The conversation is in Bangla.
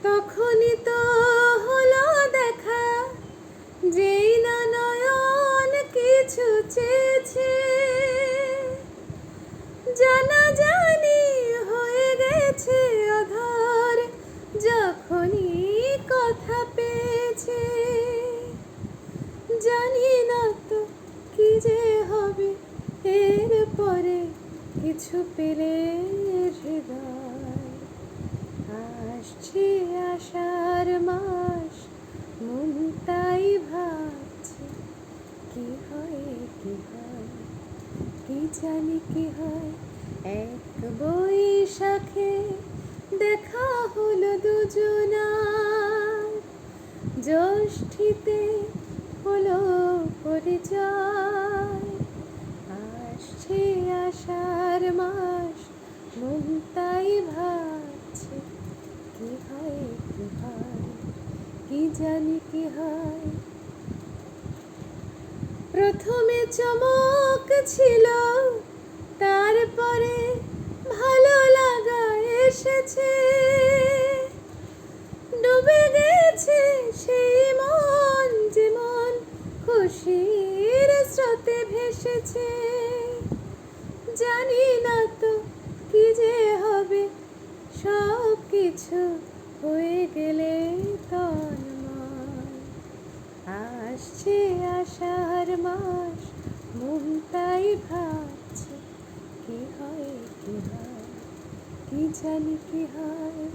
তখনই তো হলো দেখা, যেই না নয়ন কিছু চেয়েছে, জানাজানি হয়ে গেছে অধর যখনই কথা পেয়েছে। জানি না তো কি যে হবে এরপরে, কিছু পেলে হৃদয়। আসছে আষাঢ় মাস, মন তাই ভাবছে কি হয় কি হয়, কি জানি কি হয়। এক বৈশাখে দেখা হলো দুজনার, জ্যৈষ্ঠীতে হলো পরিচয়। আসছে আষাঢ় মাস, মন তাই ভাবছে কি হয় কি হয়, কি জানি কি হয়। প্রথমে চমক ছিল, তারপরে ভালো লাগা এসেছে, ডুবে গেছে সেই মন যেমন খুশির স্রোতে ভেসেছে। জানি না তো কি যে হবে, সব কিছু হয়ে গেলে তন্ময়। আসছে আষাঢ় মাস, মন তাই ভাবছে কি হয় কি হয়, কি জানি কি হয়।